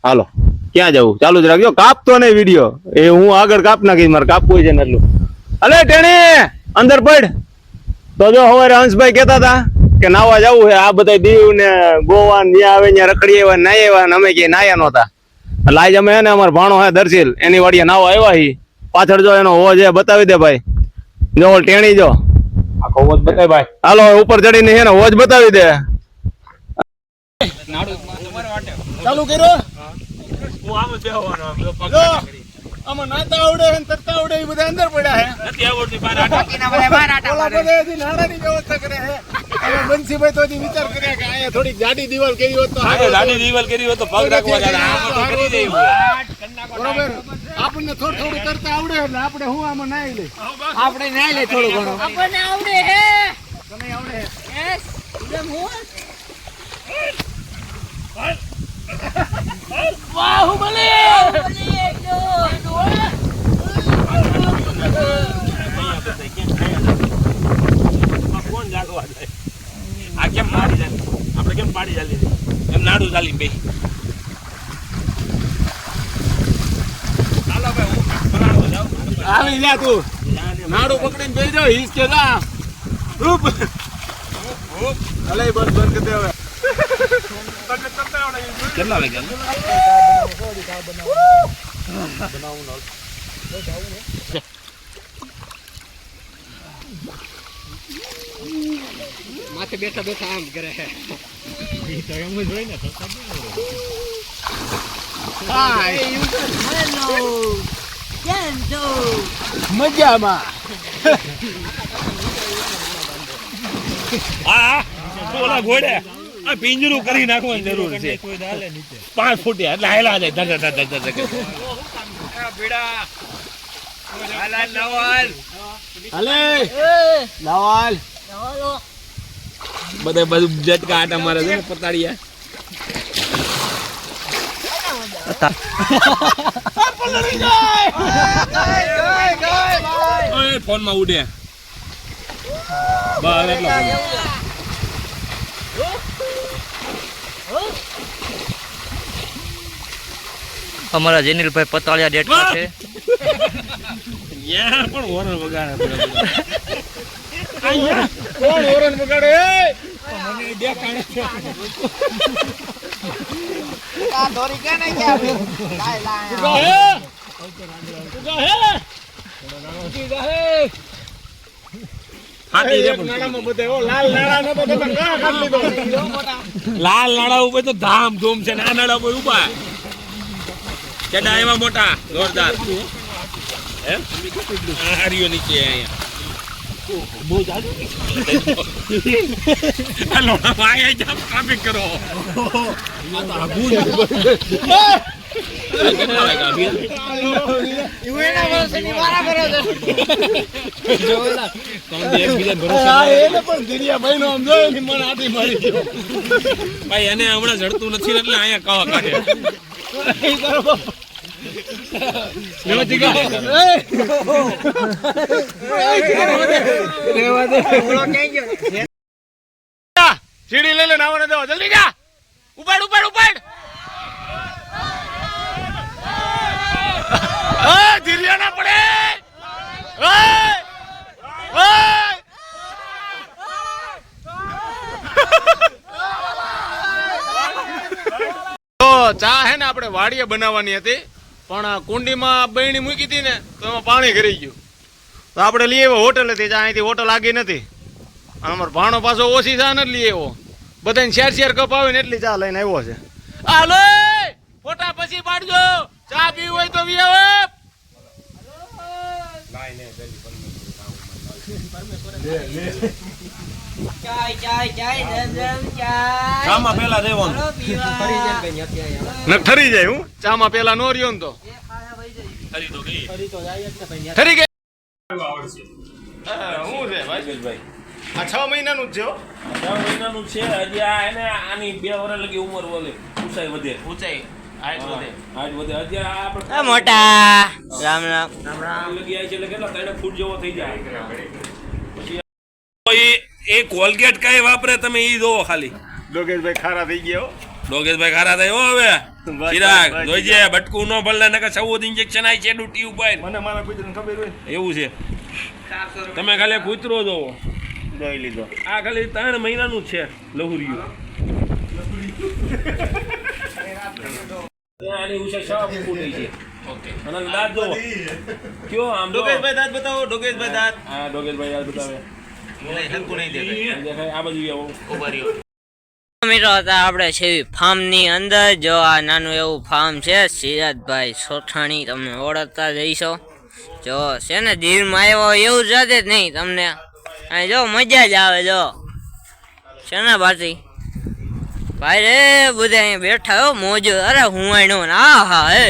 હાલો ક્યાં જવું ચાલુ જ રાખજો, કાપતો નહીં વિડીયો, એ હું આગળ કાપ નાખીશ, મારે કાપવું છે ને એટલું. અલે ટેણી અંદર પડ. તો જો સવારે હંસભાઈ કહેતા હતા કે નાવા જવું છે, આ બધા દીવ ને ગોવા ને જ્યાં આવે ત્યાં રખડી આવ્યા નાઈ આવ્યા ને અમે ક્યાંય નાયા નહોતા. એટલે આજે અમે એને અમારો ભાણો હે દર્શીલ એની વાડીએ નાવા આવ્યા હી. પાછળ જો એનો હોજ બતાવી દે ભાઈ, જો ટેણી જો આખો હોજ બતાવી ભાઈ. હાલો ઉપર ચડીને છે ને હોજ બતાવી દે. ચાલુ કર્યો આમાં નાતા આવડે ને તરતા આવડે એ બધા અંદર પડ્યા હે, નથી આવડતી બહાર નાણાની વ્યવસ્થા કરે છે. હવે બંસીભાઈ તો વિચાર કર્યા કે અહીંયા થોડીક જાડી દિવાલ કરી હોત તો જાડી દિવાલ કરી હોત તો પગ રાખવા બરોબર. આપણને થોડું કરતા આવડે એટલે આપણે હું આમાં નાઈ લે, આપણે નાઈ લે થોડું ઘણું આપણને આવડે હે, તમે આવડે હે યસ એકદમ હું બાહુબલી કોણ જાગવા જાય આ કેમ પાડી જાય, આપણે કેમ પાડી ચાલી એમ નાડું ચાલી બે. ચાલો ભાઈ હું આવી જા, તું નાડું પકડીને બેસી જાવ હિસ કે જા રૂપ અલે બંધ કરી દે હવે. કેટલા વાગ્યા માથે બેઠા બેઠા આમ કરે છે તો એમ જ હોય ને. મજામાં હા ઓલા ઘોડે આ પિંજરું કરી નાખવાની જરૂર છે, 5 ફૂટ એટલે હાલા જાય ધર ધર ધર ધર ભીડા હાલા નવાલ હાલે નવાલ બધે બધું જટકા આટા મારે છે ને પતાડિયા ફોન માં ઉડે બસ એટલો. અમારા જેનિલભાઈ પતાળિયા ડેટકા છે. યા પણ હોરન વગાડે આયા કોણ હોરન વગાડે મને દેખાડે છે કા દોરી કે નહીં કે લાય લાય તું હે હાથી રે નાડામાં બધે ઓ લાલ નાડા નતો તો કા કાઢ લીધો લાલ નાડા ઉપર તો ધામ ધૂમ છે, ના નાડા ઉપર ઉભા કેડા એવા મોટા જોરદાર હે આરિયો નીચે અહીંયા બહુ જાડો હાલો ભાઈ આ જમ ટ્રાફિક કરો આ તો આગુ કેટલા વાગ્યા અભી યુએના વર્ષની બરાબર છે જોલા કોણ દે બીજા ભરોસા એને પણ દરિયા ભાઈનો આમ જો ને મન આથી મારી ગયો ભાઈ એને હમણાં જડતું નથી એટલે અહીંયા કાવા કાઢે એ કરો લેવા દીગા લેવા દે ઓળો ક્યાં ગયો સીડી લઈ લે નાવને દો જલ્દી જા ઉપાડ ઉપાડ ઉપાડ ધીરિયા ના પડે તો ચા હે ને આપણે વાડીએ બનાવવાની હતી પણ કુંડીમાં બહેણી મૂકી હતી ને તો એમાં પાણી ઘરી ગયું તો આપણે લઈ આવ્યો હોટલ હતી અહીંથી હોટલ આગી નથી. અમારો ભાણો પાછો ઓછી ચા નથી લઈ આવ્યો, બધાને 4 કપ આવે ને એટલી ચા લઈને આવ્યો છે. હાલો ફોટા પછી પાડજો, ચા પીવી હોય તો વી આવે. ચામાં પેલા દેવાનું ઠરી જાય, હું ચામાં પેલા નો રહ્યો ને તો ઠરી ગઈ. હું છે ભાઈ આ 6 મહિનાનું જ છે, 6 મહિનાનું છે હજી. આ એને આની 2 વર્ષ લગી ઉંમર બોલે ઊંચાઈ વધે, ઊંચાઈ હાઈટ વધે અત્યારે આપણે મોટા રામ રામ રામ લગી આવી છે એટલે કેટલા 3 ફૂટ જેવો થઈ જાય. પછી એ કોલગેટ કઈ વાપરે તમે ઈ જોવો ખાલી. લોકેશભાઈ ખારા થઈ ગયા ડોગેશભાઈ ખારા થાય હો હવે ચિરાગ જોઈજે બટકું ન ભલે નકર 14 ઇન્જેક્શન આઈ છે ડ્યુટી ઉપર મને મારા કૂતરાને ખબર હોય એવું છે તમે ખાલી કૂતરો જોવો જોઈ લીધો આ ખાલી 3 મહિનાનું જ છે લહુરિયું આની ઉછે શાપ ફૂટી છે ઓકે અને દાંત જોવો કયો આમ ડોગેશભાઈ દાંત બતાવો ડોગેશભાઈ દાંત હા ડોગેશભાઈ દાંત બતાવે હલકું નહીં દેખાય આ બાજુ આવો મિત્રો હતા આપણે છે ફાર્મ ની અંદર જો આ નાનું એવું ફાર્મ છે સિરાજભાઈ સોઠાણી તમે ઓળખતા જઈશો જો છે ને દીરમાં આવ્યો એવું જાતે જ નહીં તમને અહીં જો મજા જ આવે જો છે ને બાકી ભાઈ રે બધા અહીં બેઠા હો મોજો અરે હું અહીં હા હા હે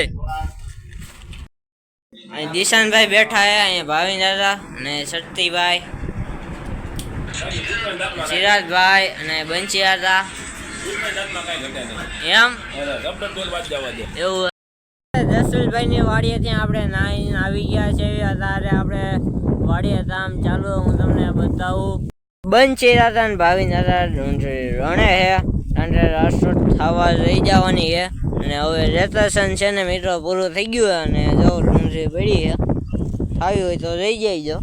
અહીં દિશાનભાઈ બેઠા હે અહીંયા ભાવિન દાદા અને શક્તિભાઈ સિરાજભાઈ અને બંચી હતા એમ એવું જસવીરભાઈ ની વાડીએ ત્યાં આપણે નાઈને આવી ગયા છે અત્યારે આપણે વાડીએ કામ ચાલુ હું તમને બતાવું બંચી હતા ને ભાવિન હતા રણે હે અને રાષ્ટ્ર થવા રહી જવાની છે અને હવે રેતેશન છે ને મિત્રો પૂરું થઈ ગયું અને જો ડુંગળી પડી છે આવી હોય તો રહી જાય જો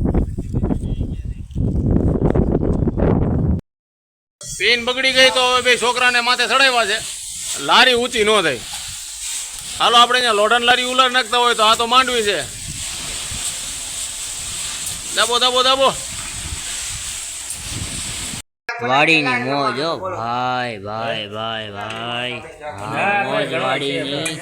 પેન બગડી ગઈ તો હવે બે છોકરાને માથે ચડાવ્યા છે લારી ઊંચી ન થઈ હાલો આપણે અહીંયા લોઢણ લારી ઉલાર નાખતા હોય તો આ તો માંડવી છે દાબો દાબો દાબો વાડીની મોજ હો ભાઈ ભાઈ ભાઈ ભાઈ હા મોજ વાડીની